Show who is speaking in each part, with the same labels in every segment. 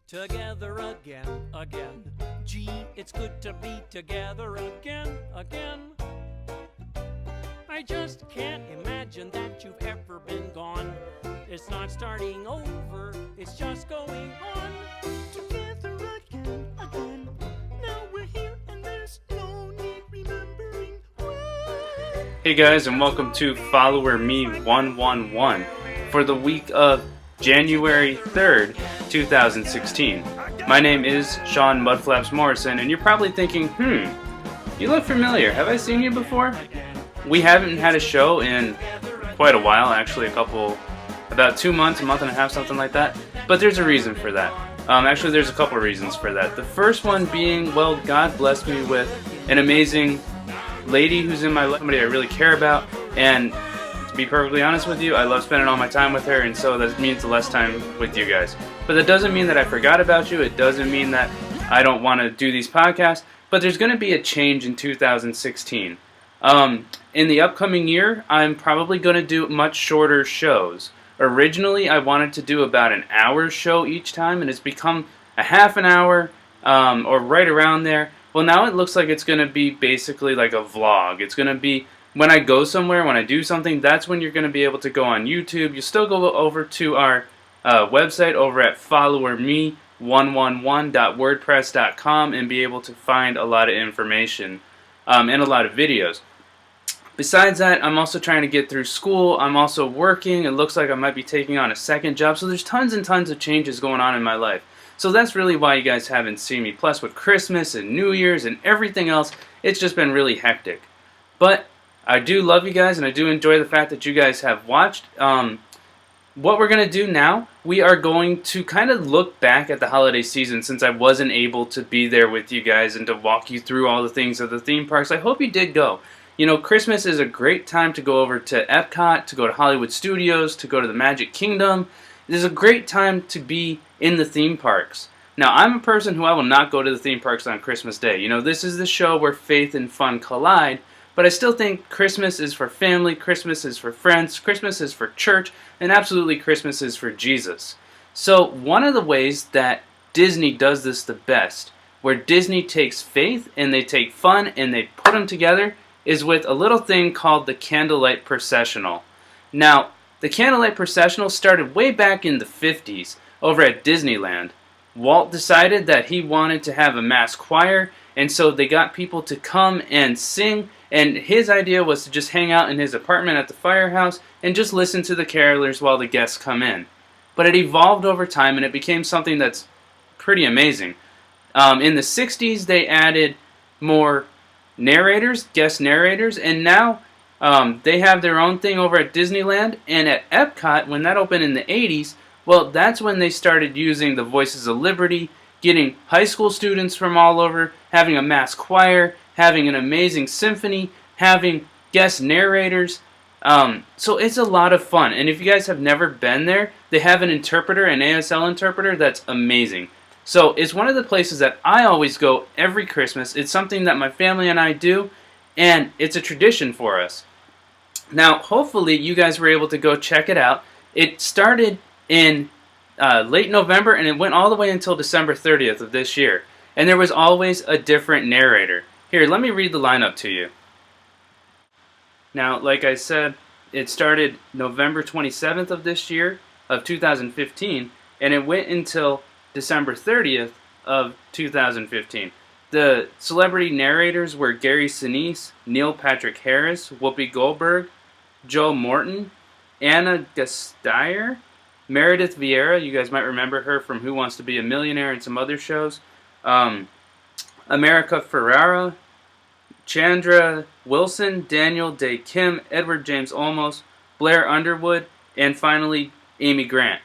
Speaker 1: Together again. Gee, it's good to be together again. I just can't imagine that you've ever been gone. It's not starting over, it's just going on. Together again. Now we're here and there's no need remembering when.
Speaker 2: Hey guys, and welcome to Follower Me111 for the week of January 3rd, 2016. My name is Sean Mudflaps Morrison, and you're probably thinking, you look familiar. Have I seen you before? We haven't had a show in quite a while, actually about 2 months, a month and a half, something like that. But there's a reason for that. Actually, there's a couple of reasons for that. The first one being, well, God blessed me with an amazing lady who's in my life, somebody I really care about, and to be perfectly honest with you, I love spending all my time with her, and so that means less time with you guys. But that doesn't mean that I forgot about you. It doesn't mean that I don't want to do these podcasts, but there's going to be a change in 2016. In the upcoming year, I'm probably going to do much shorter shows. Originally, I wanted to do about an hour show each time, and it's become a half an hour, or right around there. Well, now it looks like it's going to be basically like a vlog. It's going to be when I go somewhere, when I do something, that's when you're going to be able to go on YouTube. You still go over to our website over at followerme111.wordpress.com and be able to find a lot of information and a lot of videos. Besides that, I'm also trying to get through school. I'm also working. It looks like I might be taking on a second job. So there's tons and tons of changes going on in my life. So that's really why you guys haven't seen me. Plus with Christmas and New Year's and everything else, it's just been really hectic. But I do love you guys, and I do enjoy the fact that you guys have watched. What we're going to do now, we are going to kind of look back at the holiday season since I wasn't able to be there with you guys and to walk you through all the things of the theme parks. I hope you did go. You know, Christmas is a great time to go over to Epcot, to go to Hollywood Studios, to go to the Magic Kingdom. It is a great time to be in the theme parks. Now, I'm a person who I will not go to the theme parks on Christmas Day. You know, this is the show where faith and fun collide. But I still think Christmas is for family, Christmas is for friends, Christmas is for church, and absolutely Christmas is for Jesus. So one of the ways that Disney does this the best, where Disney takes faith and they take fun and they put them together, is with a little thing called the Candlelight Processional. Now, the Candlelight Processional started way back in the 50s over at Disneyland. Walt decided that he wanted to have a mass choir, and so they got people to come and sing. And his idea was to just hang out in his apartment at the firehouse and just listen to the carolers while the guests come in. But it evolved over time and it became something that's pretty amazing. In the 60s, they added more narrators, guest narrators, and now they have their own thing over at Disneyland. And at Epcot, when that opened in the 80s, well, that's when they started using the Voices of Liberty, getting high school students from all over, having a mass choir, having an amazing symphony, having guest narrators. So it's a lot of fun. And if you guys have never been there, they have an interpreter, an ASL interpreter, that's amazing. So it's one of the places that I always go every Christmas. It's something that my family and I do, and it's a tradition for us. Now, hopefully you guys were able to go check it out. It started in late November, and it went all the way until December 30th of this year. And there was always a different narrator. Here, let me read the lineup to you. Now, like I said, it started November 27th of this year, of 2015, and it went until December 30th of 2015. The celebrity narrators were Gary Sinise, Neil Patrick Harris, Whoopi Goldberg, Joe Morton, Anna Gasteyer, Meredith Vieira, you guys might remember her from Who Wants to Be a Millionaire and some other shows, America Ferrara, Chandra Wilson, Daniel Day Kim, Edward James Olmos, Blair Underwood, and finally Amy Grant.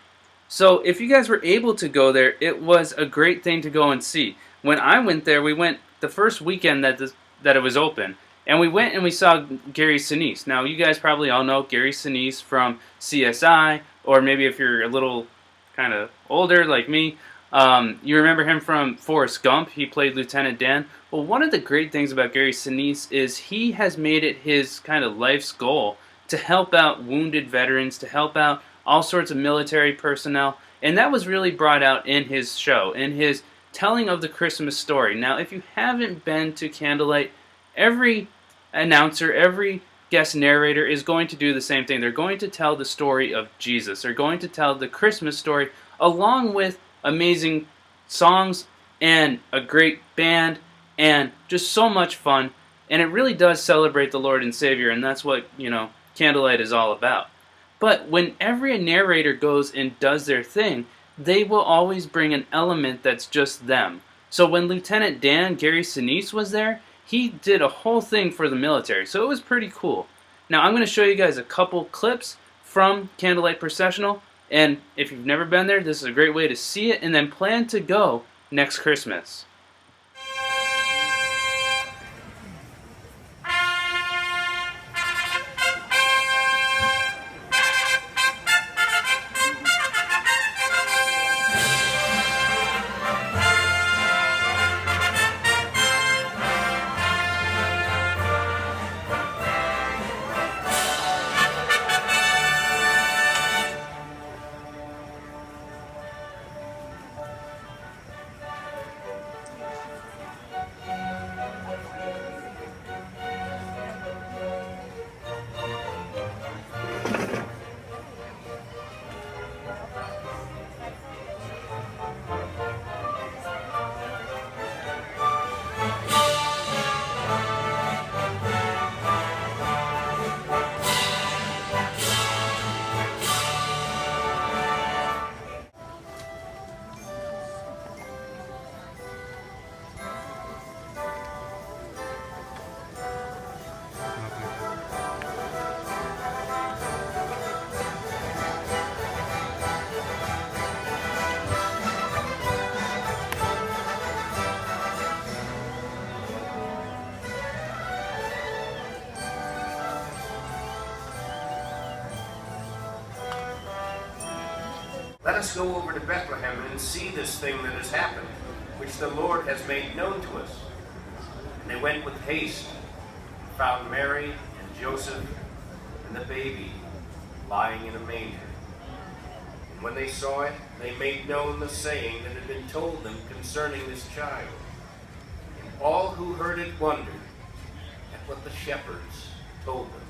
Speaker 2: So if you guys were able to go there, it was a great thing to go and see. When I went there, we went the first weekend that it was open, and we went and we saw Gary Sinise. Now you guys probably all know Gary Sinise from CSI, or maybe if you're a little kind of older like me, you remember him from Forrest Gump. He played Lieutenant Dan. Well, one of the great things about Gary Sinise is he has made it his kind of life's goal to help out wounded veterans, to help out all sorts of military personnel, And that was really brought out in his show, in his telling of the Christmas story. Now, if you haven't been to Candlelight, every announcer, every guest narrator is going to do the same thing. They're going to tell the story of Jesus. They're going to tell the Christmas story along with amazing songs and a great band and just so much fun. And it really does celebrate the Lord and Savior, and that's what, Candlelight is all about. But when every narrator goes and does their thing, they will always bring an element that's just them. So when Lieutenant Dan, Gary Sinise, was there, he did a whole thing for the military. So it was pretty cool. Now I'm going to show you guys a couple clips from Candlelight Processional. And if you've never been there, this is a great way to see it and then plan to go next Christmas.
Speaker 3: Let us go over to Bethlehem and see this thing that has happened, which the Lord has made known to us. And they went with haste, and found Mary and Joseph and the baby lying in a manger. And when they saw it, they made known the saying that had been told them concerning this child. And all who heard it wondered at what the shepherds told them.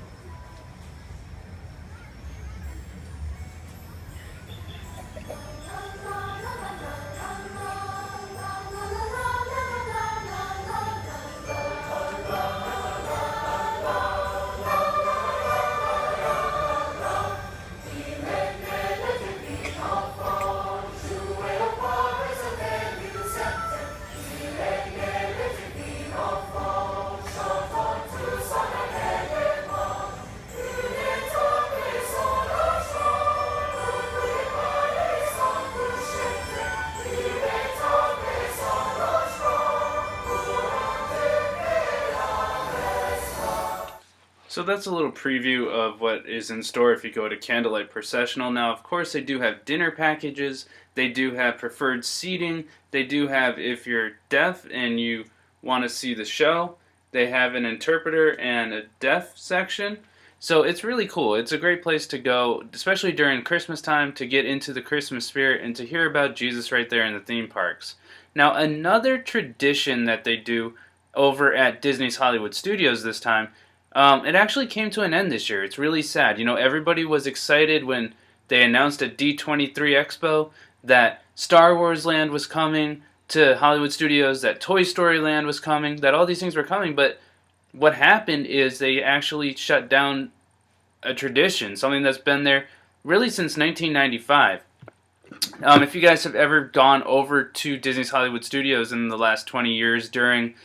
Speaker 2: So that's a little preview of what is in store if you go to Candlelight Processional. Now, of course, they do have dinner packages. They do have preferred seating. They do have, if you're deaf and you want to see the show, they have an interpreter and a deaf section. So it's really cool. It's a great place to go, especially during Christmas time, to get into the Christmas spirit and to hear about Jesus right there in the theme parks. Now, another tradition that they do over at Disney's Hollywood Studios this time, it actually came to an end this year. It's really sad. Everybody was excited when they announced at D23 Expo that Star Wars Land was coming to Hollywood Studios, that Toy Story Land was coming, that all these things were coming. But what happened is they actually shut down a tradition, something that's been there really since 1995. If you guys have ever gone over to Disney's Hollywood Studios in the last 20 years during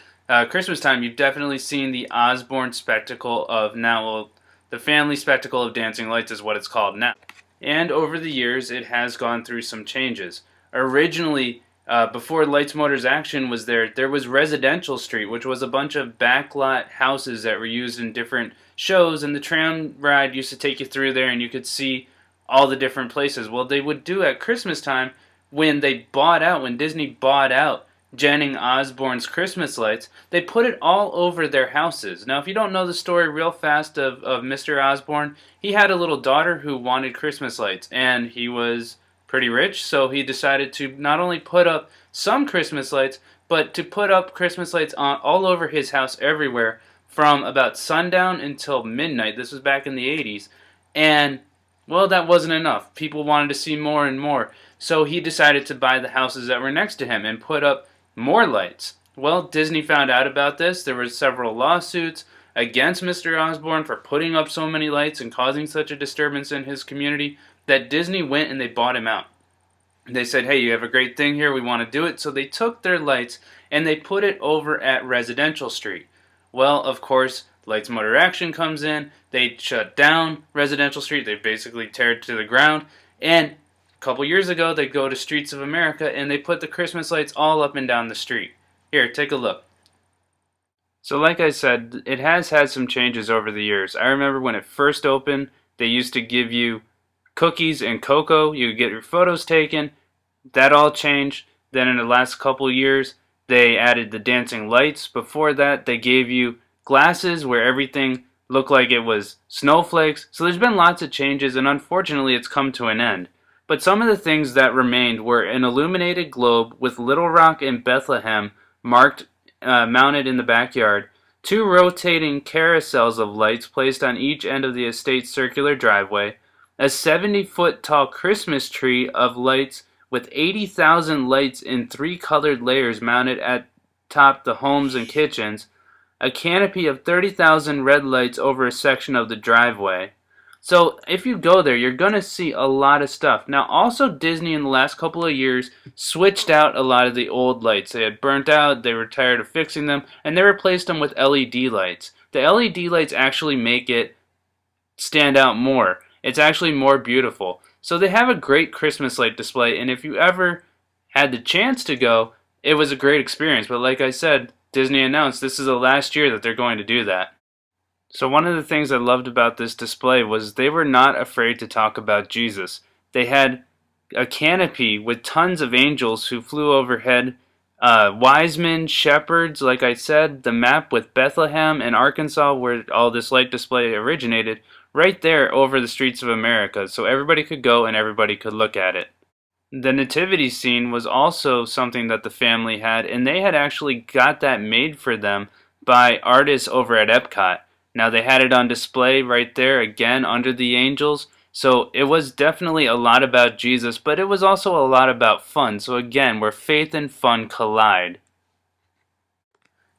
Speaker 2: Christmas time, you've definitely seen the Osborne spectacle of the family spectacle of dancing lights is what it's called now. And over the years, it has gone through some changes. Originally, before Lights, Motors, Action was there was Residential Street, which was a bunch of backlot houses that were used in different shows, and the tram ride used to take you through there, and you could see all the different places. Well, they would do at Christmas time when Disney bought out Jennings Osborne's Christmas lights, they put it all over their houses. Now, if you don't know the story real fast of Mr. Osborne, he had a little daughter who wanted Christmas lights, and he was pretty rich, so he decided to not only put up some Christmas lights, but to put up Christmas lights all over his house everywhere from about sundown until midnight. This was back in the 80s. And, well, that wasn't enough. People wanted to see more and more. So he decided to buy the houses that were next to him and put up more lights. Well, Disney found out about this. There were several lawsuits against Mr. Osborne for putting up so many lights and causing such a disturbance in his community that Disney went and they bought him out. They said, hey, you have a great thing here, we want to do it. So they took their lights and they put it over at Residential Street. Well, of course, Lights Motor Action comes in, they shut down Residential Street, they basically tear it to the ground, and a couple years ago they go to Streets of America and they put the Christmas lights all up and down the street. Here, take a look. So like I said, it has had some changes over the years. I remember when it first opened, they used to give you cookies and cocoa, you could get your photos taken. That all changed. Then in the last couple years, they added the dancing lights. Before that, they gave you glasses where everything looked like it was snowflakes. So there's been lots of changes, and unfortunately it's come to an end. But some of the things that remained were an illuminated globe with Little Rock and Bethlehem mounted in the backyard, 2 rotating carousels of lights placed on each end of the estate's circular driveway, a 70-foot tall Christmas tree of lights with 80,000 lights in 3 colored layers mounted at top the homes and kitchens, a canopy of 30,000 red lights over a section of the driveway. So if you go there, you're going to see a lot of stuff. Now also Disney in the last couple of years switched out a lot of the old lights. They had burnt out, they were tired of fixing them, and they replaced them with LED lights. The LED lights actually make it stand out more. It's actually more beautiful. So they have a great Christmas light display, and if you ever had the chance to go, it was a great experience. But like I said, Disney announced this is the last year that they're going to do that. So one of the things I loved about this display was they were not afraid to talk about Jesus. They had a canopy with tons of angels who flew overhead, wise men, shepherds, like I said, the map with Bethlehem and Arkansas where all this light display originated, right there over the Streets of America, so everybody could go and everybody could look at it. The nativity scene was also something that the family had, and they had actually got that made for them by artists over at Epcot. Now they had it on display right there, again, under the angels, so it was definitely a lot about Jesus, but it was also a lot about fun, so again, where faith and fun collide.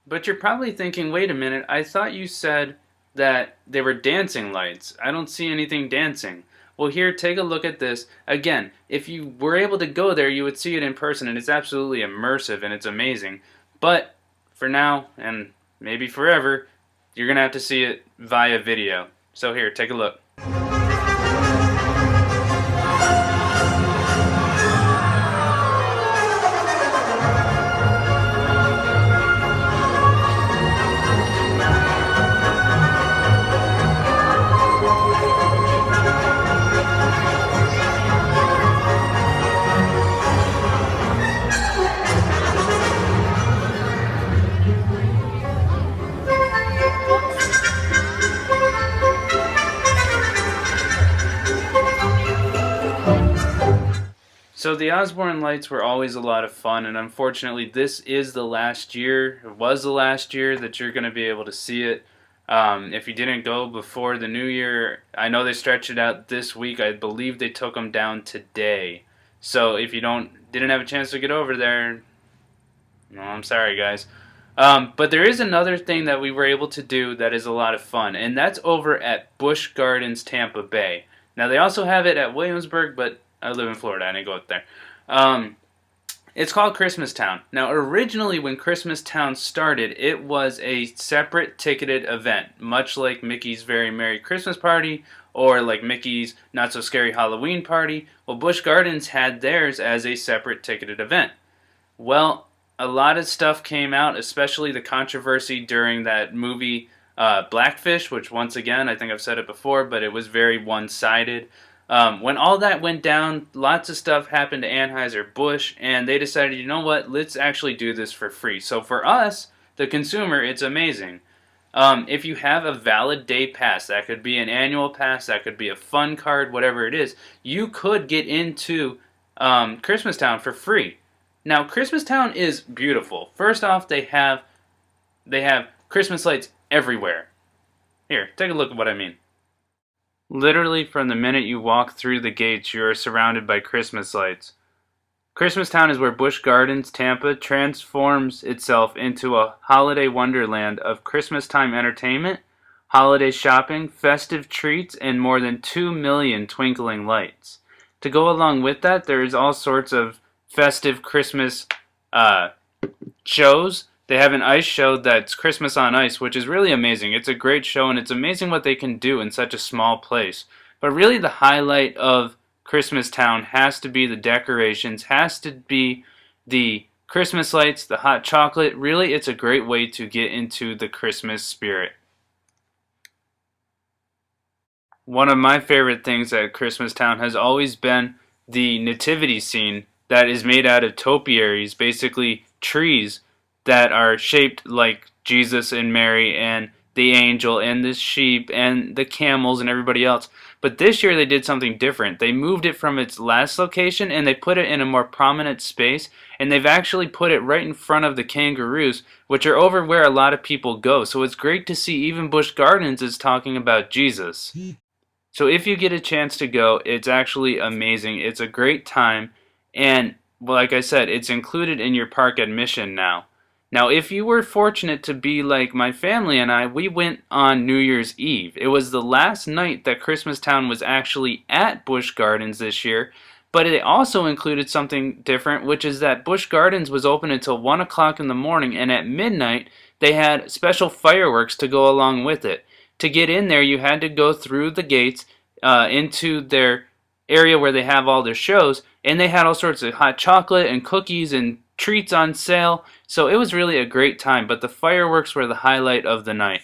Speaker 2: But you're probably thinking, wait a minute, I thought you said that they were dancing lights. I don't see anything dancing. Well, here, take a look at this. Again, if you were able to go there, you would see it in person, and it's absolutely immersive, and it's amazing. But for now, and maybe forever, you're going to have to see it via video. So here, take a look. So the Osborne lights were always a lot of fun, and unfortunately this is the last year, it was the last year that you're going to be able to see it. If you didn't go before the new year, I know they stretched it out this week. I believe they took them down today. So if you didn't have a chance to get over there, no, I'm sorry guys. But there is another thing that we were able to do that is a lot of fun, and that's over at Busch Gardens, Tampa Bay. Now they also have it at Williamsburg, but I live in Florida, I didn't go up there. It's called Christmastown. Now, originally when Christmastown started, it was a separate ticketed event, much like Mickey's Very Merry Christmas Party or like Mickey's Not So Scary Halloween Party. Well, Busch Gardens had theirs as a separate ticketed event. Well, a lot of stuff came out, especially the controversy during that movie Blackfish, which once again, I think I've said it before, but it was very one-sided. When all that went down, lots of stuff happened to Anheuser-Busch, and they decided, you know what, let's actually do this for free. So for us, the consumer, it's amazing. If you have a valid day pass, that could be an annual pass, that could be a fun card, whatever it is, you could get into Christmastown for free. Now, Christmastown is beautiful. First off, they have Christmas lights everywhere. Here, take a look at what I mean. Literally, from the minute you walk through the gates, you are surrounded by Christmas lights. Christmastown is where Busch Gardens, Tampa, transforms itself into a holiday wonderland of Christmas-time entertainment, holiday shopping, festive treats, and more than 2 million twinkling lights. To go along with that, there is all sorts of festive Christmas shows. They have an ice show that's Christmas on Ice, which is really amazing. It's a great show, and it's amazing what they can do in such a small place. But really the highlight of Christmastown has to be the decorations, has to be the Christmas lights, the hot chocolate. Really, it's a great way to get into the Christmas spirit. One of my favorite things at Christmastown has always been the nativity scene that is made out of topiaries, basically trees that are shaped like Jesus and Mary and the angel and the sheep and the camels and everybody else. But this year they did something different. They moved it from its last location and they put it in a more prominent space, and they've actually put it right in front of the kangaroos, which are over where a lot of people go. So it's great to see even Busch Gardens is talking about Jesus. So if you get a chance to go, it's actually amazing. It's a great time, and like I said, it's included in your park admission now. Now, if you were fortunate to be like my family and I, we went on New Year's Eve. It was the last night that Christmastown was actually at Busch Gardens this year, but it also included something different, which is that Busch Gardens was open until 1 o'clock in the morning, and at midnight they had special fireworks to go along with it. To get in there, you had to go through the gates into their area where they have all their shows, and they had all sorts of hot chocolate and cookies and treats on sale. So it was really a great time, but the fireworks were the highlight of the night.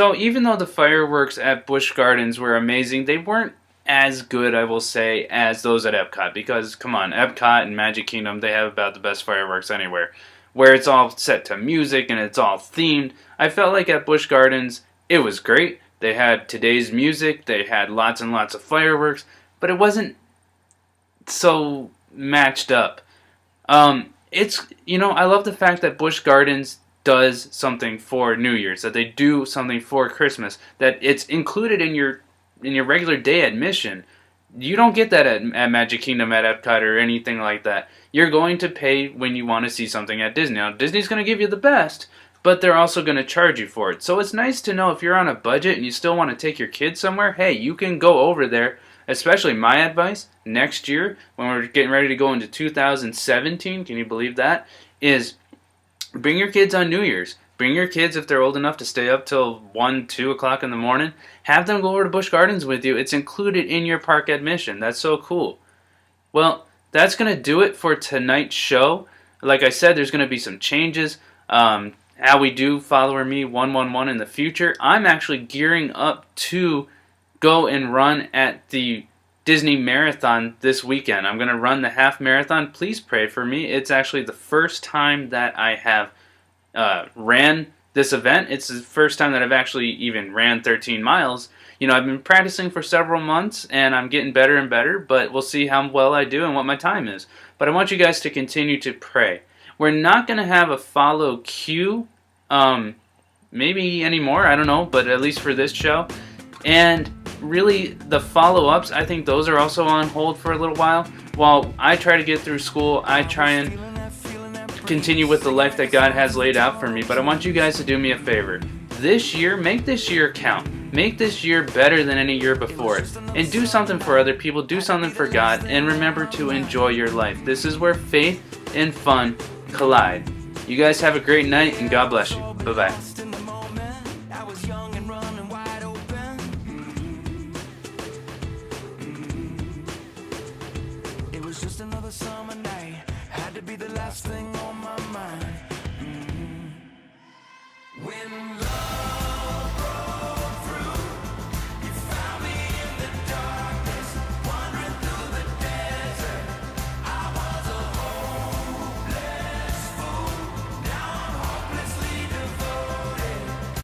Speaker 2: So even though the fireworks at Busch Gardens were amazing, they weren't as good, I will say, as those at Epcot. Because, come on, Epcot and Magic Kingdom, they have about the best fireworks anywhere. Where it's all set to music and it's all themed. I felt like at Busch Gardens, it was great. They had today's music, they had lots and lots of fireworks, but it wasn't so matched up. It's, you know, I love the fact that Busch Gardens does something for New Year's, that they do something for Christmas, that it's included in your regular day admission. You don't get that at Magic Kingdom, at Epcot, or anything like that. You're going to pay when you want to see something at Disney. Now, Disney's going to give you the best, but they're also going to charge you for it. So it's nice to know if you're on a budget and you still want to take your kids somewhere, hey, you can go over there. Especially my advice, next year, when we're getting ready to go into 2017, can you believe that, is bring your kids on New Year's. Bring your kids, if they're old enough to stay up till 1, 2 o'clock in the morning. Have them go over to Busch Gardens with you. It's included in your park admission. That's so cool. Well, that's going to do it for tonight's show. Like I said, there's going to be some changes. How we do Follower Me111 in the future. I'm actually gearing up to go and run at the Disney Marathon this weekend. I'm going to run the half marathon. Please pray for me. It's actually the first time that I have ran this event. It's the first time that I've actually even ran 13 miles. You know, I've been practicing for several months, and I'm getting better and better, but we'll see how well I do and what my time is. But I want you guys to continue to pray. We're not going to have a follow queue, maybe anymore, I don't know, but at least for this show. And really, the follow-ups, I think those are also on hold for a little while. While I try to get through school, I try and continue with the life that God has laid out for me. But I want you guys to do me a favor. This year, make this year count. Make this year better than any year before it. And do something for other people. Do something for God. And remember to enjoy your life. This is where faith and fun collide. You guys have a great night, and God bless you. Bye-bye.
Speaker 4: Just another summer night, had to be the last thing on